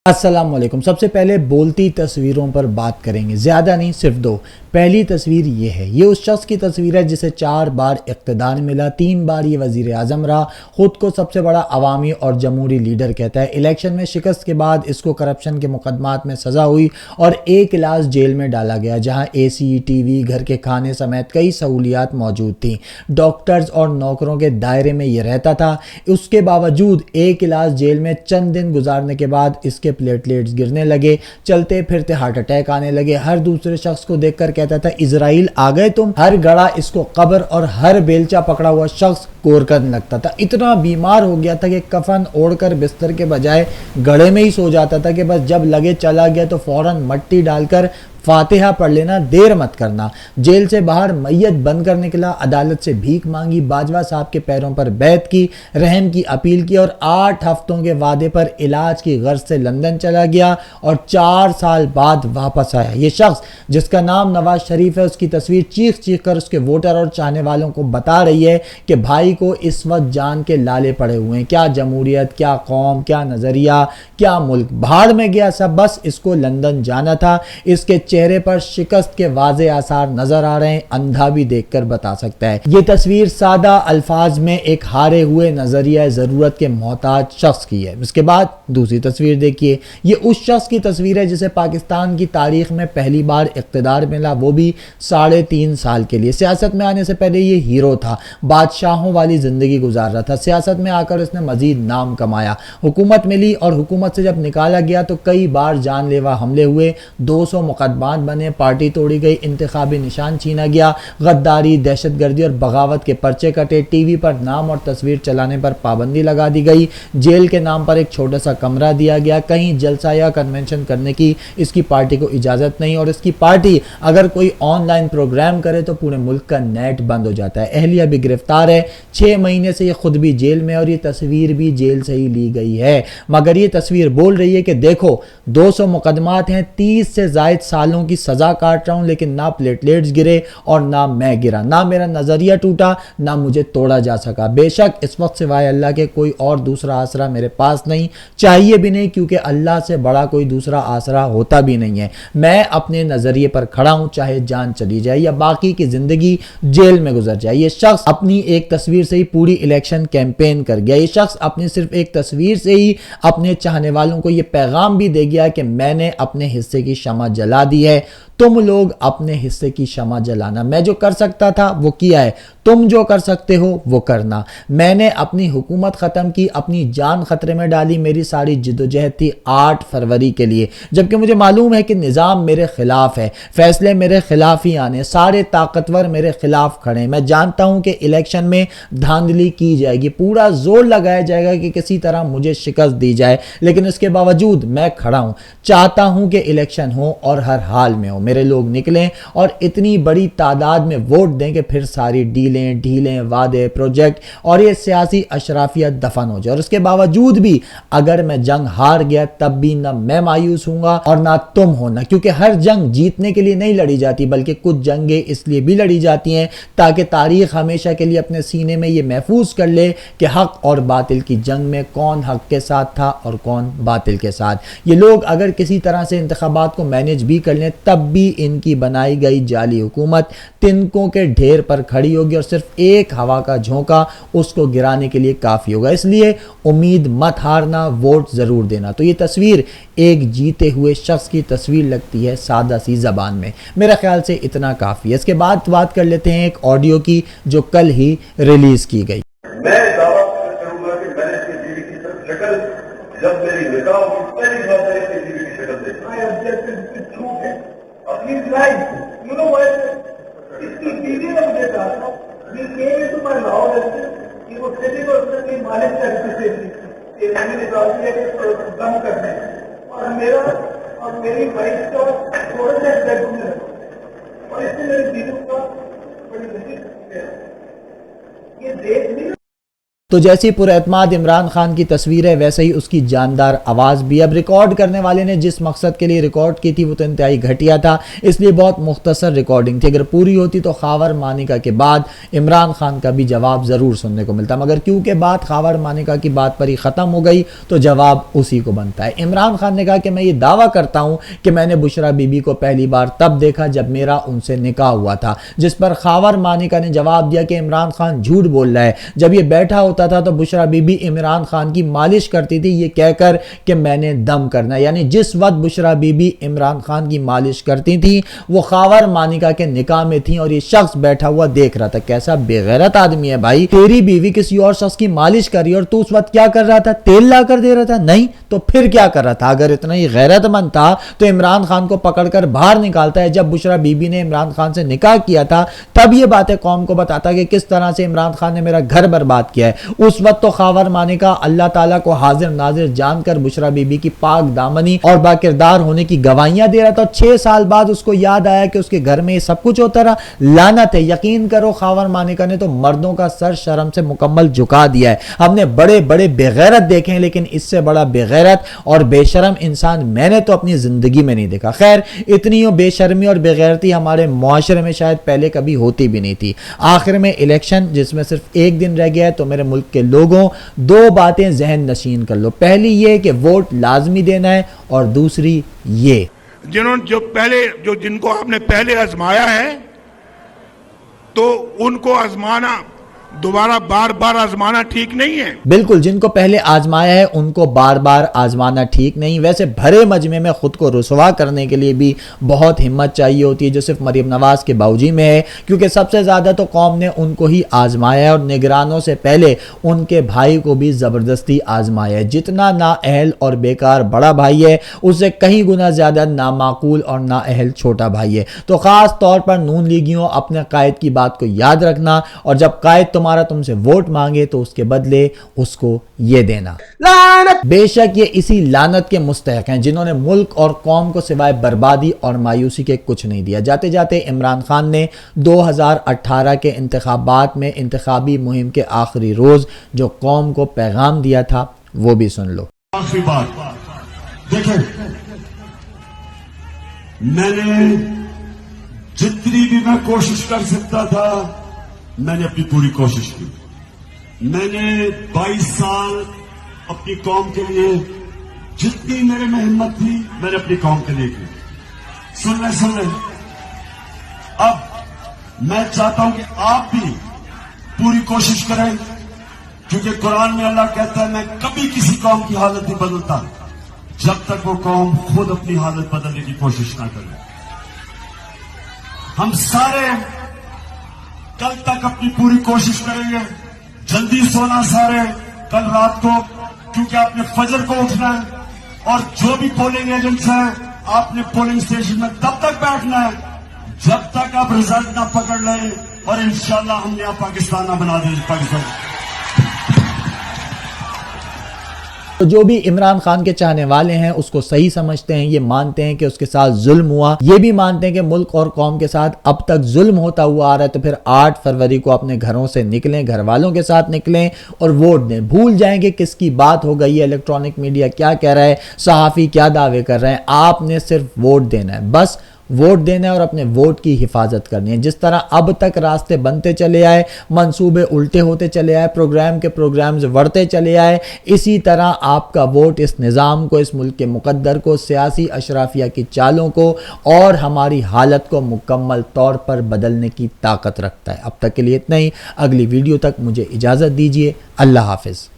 السلام علیکم۔ سب سے پہلے بولتی تصویروں پر بات کریں گے، زیادہ نہیں، صرف دو۔ پہلی تصویر یہ ہے، یہ اس شخص کی تصویر ہے جسے 4 بار اقتدار ملا، 3 بار یہ وزیر اعظم رہا، خود کو سب سے بڑا عوامی اور جمہوری لیڈر کہتا ہے۔ الیکشن میں شکست کے بعد اس کو کرپشن کے مقدمات میں سزا ہوئی اور 1 کلاس جیل میں ڈالا گیا، جہاں اے سی، ٹی وی، گھر کے کھانے سمیت کئی سہولیات موجود تھیں۔ ڈاکٹرز اور نوکروں کے دائرے میں یہ رہتا تھا۔ اس کے باوجود 1 کلاس جیل میں چند دن گزارنے کے بعد اس کے پلیٹلیٹس گرنے لگے، چلتے پھرتے ہارٹ اٹیک آنے لگے۔ ہر دوسرے شخص کو دیکھ کر کہتا تھا اسرائیل آ گئے تم۔ ہر گڑا اس کو قبر اور ہر بیلچہ پکڑا ہوا شخص کور کرنے لگتا تھا۔ اتنا بیمار ہو گیا تھا کہ کفن اوڑھ کر بستر کے بجائے گڑے میں ہی سو جاتا تھا کہ بس جب لگے چلا گیا تو فوراً مٹی ڈال کر فاتحہ پڑھ لینا، دیر مت کرنا۔ جیل سے باہر میت بن کر نکلا، عدالت سے بھیک مانگی، باجوہ صاحب کے پیروں پر بیعت کی، رحم کی اپیل کی اور 8 ہفتوں کے وعدے پر علاج کی غرض سے لندن چلا گیا اور 4 سال بعد واپس آیا۔ یہ شخص جس کا نام نواز شریف ہے، اس کی تصویر چیخ چیخ کر اس کے ووٹر اور چاہنے والوں کو بتا رہی ہے کہ بھائی کو اس وقت جان کے لالے پڑے ہوئے ہیں۔ کیا جمہوریت، کیا قوم، کیا نظریہ، کیا ملک، بھاڑ میں گیا سب، بس اس کو لندن جانا تھا۔ اس کے چہرے پر شکست کے واضح آثار نظر آ رہے ہیں، اندھا بھی دیکھ کر بتا سکتا ہے۔ یہ تصویر سادہ الفاظ میں ایک ہارے ہوئے نظریہ ضرورت کے محتاج شخص کی ہے۔ اس کے بعد دوسری تصویر دیکھیے، یہ اس شخص کی تصویر ہے جسے پاکستان کی تاریخ میں پہلی بار اقتدار ملا، وہ بھی 3.5 سال کے لیے۔ سیاست میں آنے سے پہلے یہ ہیرو تھا، بادشاہوں والی زندگی گزار رہا تھا۔ سیاست میں آ کر اس نے مزید نام کمایا، حکومت ملی اور حکومت سے جب نکالا گیا تو کئی بار جان لیوا حملے ہوئے، 200 مقدمات بنے، پارٹی توڑی گئی، انتخابی نشان چھینا گیا، غداری، دہشت گردی اور بغاوت کے پرچے کٹے، ٹی وی پر نام اور تصویر چلانے پر پابندی لگا دی گئی، جیل کے نام پر ایک چھوٹا سا کمرہ دیا گیا، کہیں جلسہ یا کنونشن کرنے کی اس کی پارٹی کو اجازت نہیں، اور اس کی پارٹی اگر کوئی آن لائن پروگرام کرے تو پورے ملک کا نیٹ بند ہو جاتا ہے۔ اہلیہ بھی گرفتار ہے، 6 مہینے سے یہ خود بھی جیل میں اور یہ تصویر بھی جیل سے ہی لی گئی ہے، مگر یہ تصویر بول رہی ہے کہ دیکھو 200 مقدمات ہیں، 30 سے زائد سالوں کی سزا کاٹ رہا ہوں، لیکن نہ پلیٹلیٹس گرے اور نہ میں گرا، نہ میرا نظریہ ٹوٹا، نہ مجھے توڑا جا سکا۔ بے شک اس وقت سوائے اللہ کے کوئی اور دوسرا آسرا میرے پاس نہیں، چاہیے بھی نہیں، کیونکہ اللہ سے بڑا کوئی دوسرا آسرا ہوتا بھی نہیں ہے۔ میں اپنے نظریے پر کھڑا ہوں، چاہے جان چلی جائے یا باقی کی زندگی جیل میں گزر جائے۔ یہ شخص اپنی ایک تصویر سے ہی پوری الیکشن کیمپین کر گیا۔ یہ شخص اپنی صرف ایک تصویر سے ہی اپنے چاہنے والوں کو یہ پیغام بھی دے گیا کہ میں نے اپنے حصے کی شمع جلا دی ہے، تم لوگ اپنے حصے کی شمع جلانا۔ میں جو کر سکتا تھا وہ کیا ہے، تم جو کر سکتے ہو وہ کرنا۔ میں نے اپنی حکومت ختم کی، اپنی جان خطرے میں ڈالی، میری ساری جدوجہد تھی 8 فروری کے لیے، جبکہ مجھے معلوم ہے کہ نظام میرے خلاف ہے، فیصلے میرے خلاف ہی آنے، سارے طاقتور میرے خلاف کھڑے ہیں۔ میں جانتا ہوں کہ الیکشن میں دھاندلی کی جائے گی، پورا زور لگایا جائے گا کہ کسی طرح مجھے شکست دی جائے، لیکن اس کے باوجود میں کھڑا ہوں، چاہتا ہوں کہ الیکشن ہو اور ہر حال میں ہو، میرے لوگ نکلیں اور اتنی بڑی تعداد میں ووٹ دیں کہ پھر ساری ڈھیلیں، وعدے، پروجیکٹ اور یہ سیاسی اشرافیہ دفن ہو جائے۔ اور اس کے باوجود بھی اگر میں جنگ ہار گیا تب بھی نہ میں مایوس ہوں گا اور نہ تم ہونا، کیونکہ ہر جنگ جیتنے کے لیے نہیں لڑی جاتی، بلکہ کچھ جنگیں اس لیے بھی لڑی جاتی ہیں تاکہ تاریخ ہمیشہ کے لیے اپنے سینے میں یہ محفوظ کر لے کہ حق اور باطل کی جنگ میں کون حق کے ساتھ تھا اور کون باطل کے ساتھ۔ یہ لوگ اگر کسی طرح سے انتخابات کو مینیج بھی کر لیں تب بھی ان کی بنائی گئی جعلی حکومت تنکوں کے ڈھیر پر کھڑی ہوگی اور صرف ایک ہوا کا جھونکا اس کو گرانے کے لیے کافی ہوگا۔ اس لیے امید مت ہارنا، ووٹ ضرور دینا۔ تو یہ تصویر ایک جیتے ہوئے شخص کی تصویر لگتی ہے سادہ سی زبان میں۔ میرا خیال سے اتنا کافی ہے۔ اس کے بعد بات کر لیتے ہیں ایک آڈیو کی جو کل ہی ریلیز کی گئی۔ میں دعویٰ کروں گا کہ میں نے اس کے بیوی کی شکل جب میری نکاح ہوگی پہلی بار میں نے اس کے بیوی کی شکل دیکھی۔ اس کی بیوی نے مجھے کہا تھا کہ وہ کھیتی کو اپنی مالک طریقے سے کہ میں نے کہا کہ دم کرنے اور میرا اور میری وائف کا تھوڑا سا بیڈ روم میں اور اس سے میری بیوی کا بڑی یہ دیکھ نہیں تو جیسی پر اعتماد عمران خان کی تصویر ہے ویسے ہی اس کی جاندار آواز بھی. اب ریکارڈ کرنے والے نے جس مقصد کے لیے ریکارڈ کی تھی وہ تو انتہائی گھٹیا تھا, اس لیے بہت مختصر ریکارڈنگ تھی. اگر پوری ہوتی تو خاور مانیکا کے بعد عمران خان کا بھی جواب ضرور سننے کو ملتا, مگر کیونکہ بات خاور مانیکا کی بات پر ہی ختم ہو گئی تو جواب اسی کو بنتا ہے. عمران خان نے کہا کہ میں یہ دعویٰ کرتا ہوں کہ میں نے بشرا بی بی کو پہلی بار تب دیکھا جب میرا ان سے نکاح ہوا تھا, جس پر خاور مانیکا نے جواب دیا کہ عمران خان جھوٹ بول رہا ہے. جب یہ بیٹھا ہوتا تھا تو بشرا بی بی عمران خان کی مالش کرتی تھی یہ کہہ کر کہ میں نے دم کرنا, یعنی جس وقت بشرا بی بی عمران خان کی مالش کرتی تھی وہ خاور مانیکا کے نکاح میں تھی اور یہ شخص بیٹھا ہوا دیکھ رہا تھا. کیسا بے غیرت آدمی ہے بھائی, تیری بیوی کسی اور شخص کی مالش کر رہی اور تو اس وقت کیا کر رہا تھا, تیل لا کر دے رہا تھا؟ نہیں تو پھر کیا کر رہا تھا؟ اگر اتنا ہی غیرت مند تھا تو عمران خان کو پکڑ کر باہر نکالتا ہے. جب بشرا بی بی نے عمران خان سے نکاح کیا تھا تب یہ باتیں قوم کو بتاتا کہ کس طرح سے عمران خان نے میرا گھر برباد کیا ہے. اس وقت تو خاور مانیکا اللہ تعالیٰ کو حاضر ناظر جان کر بشرا بی بی کی پاک دامنی اور باکردار ہونے کی گواہیاں دے رہا تھا. 6 سال بعد اس کو یاد آیا کہ اس کے گھر میں یہ سب کچھ ہوتا رہا. لعنت ہے, یقین کرو خاور مانیکا نے تو مردوں کا سر شرم سے مکمل جھکا دیا ہے. ہم نے بڑے بڑے بغیرت دیکھے ہیں لیکن اس سے بڑا بغیرت اور بے شرم انسان میں نے تو اپنی زندگی میں نہیں دیکھا. خیر اتنی بے شرمی اور بغیرتی ہمارے معاشرے میں شاید پہلے کبھی ہوتی بھی نہیں تھی. آخر میں الیکشن جس میں صرف 1 دن رہ گیا ہے تو میرے ملک کے لوگوں 2 باتیں ذہن نشین کر لو. پہلی یہ کہ ووٹ لازمی دینا ہے اور دوسری یہ جن کو آپ نے پہلے آزمایا ہے تو ان کو آزمانا دوبارہ بار بار آزمانا ٹھیک نہیں ہے. بالکل, جن کو پہلے آزمایا ہے ان کو بار بار آزمانا ٹھیک نہیں. ویسے بھرے مجمع میں خود کو رسوا کرنے کے لیے بھی بہت ہمت چاہیے ہوتی ہے جو صرف مریم نواز کے باوجی میں ہے, کیونکہ سب سے زیادہ تو قوم نے ان کو ہی آزمایا ہے اور نگرانوں سے پہلے ان کے بھائی کو بھی زبردستی آزمایا ہے. جتنا نااہل اور بیکار بڑا بھائی ہے اس سے کہیں گنا زیادہ نامعقول اور نااہل چھوٹا بھائی ہے. تو خاص طور پر نون لیگیوں اپنے قائد کی بات کو یاد رکھنا, اور جب قائد تمہارا تم سے ووٹ مانگے تو اس کے بدلے اس کو یہ دینا. بے شک یہ اسی لعنت کے مستحق ہیں جنہوں نے ملک اور قوم کو سوائے بربادی اور مایوسی کے کچھ نہیں دیا. جاتے جاتے عمران خان نے 2018 کے انتخابات میں انتخابی مہم کے آخری روز جو قوم کو پیغام دیا تھا وہ بھی سن لو. آخری بات دیکھیں, میں نے جتنی بھی میں کوشش کر سکتا تھا میں نے اپنی پوری کوشش کی. میں نے 22 سال اپنی قوم کے لیے جتنی میرے میں ہمت تھی میں نے اپنی قوم کے لیے کی. سن لیں اب میں چاہتا ہوں کہ آپ بھی پوری کوشش کریں, کیونکہ قرآن میں اللہ کہتا ہے میں کبھی کسی قوم کی حالت نہیں بدلتا جب تک وہ قوم خود اپنی حالت بدلنے کی کوشش نہ کرے. ہم سارے کل تک اپنی پوری کوشش کریں گے, جلدی سونا سارے کل رات کو, کیونکہ آپ نے فجر کو اٹھنا ہے, اور جو بھی پولنگ ایجنٹس ہیں آپ نے پولنگ اسٹیشن میں تب تک بیٹھنا ہے جب تک آپ رزلٹ نہ پکڑ لیں, اور انشاءاللہ ہم نے پاکستان نہ بنا دیں. پاکستان جو بھی عمران خان کے چاہنے والے ہیں اس کو صحیح سمجھتے ہیں, یہ مانتے ہیں کہ اس کے ساتھ ظلم ہوا, یہ بھی مانتے ہیں کہ ملک اور قوم کے ساتھ اب تک ظلم ہوتا ہوا آ رہا ہے, تو پھر 8 فروری کو اپنے گھروں سے نکلیں, گھر والوں کے ساتھ نکلیں اور ووٹ دیں. بھول جائیں کہ کس کی بات ہو گئی ہے, الیکٹرانک میڈیا کیا کہہ رہا ہے, صحافی کیا دعوے کر رہے ہیں. آپ نے صرف ووٹ دینا ہے, بس ووٹ دینا ہے اور اپنے ووٹ کی حفاظت کرنی ہے. جس طرح اب تک راستے بنتے چلے آئے, منصوبے الٹے ہوتے چلے آئے, پروگرام کے پروگرامز بڑھتے چلے آئے, اسی طرح آپ کا ووٹ اس نظام کو, اس ملک کے مقدر کو, سیاسی اشرافیہ کی چالوں کو اور ہماری حالت کو مکمل طور پر بدلنے کی طاقت رکھتا ہے. اب تک کے لیے اتنا ہی, اگلی ویڈیو تک مجھے اجازت دیجیے. اللہ حافظ.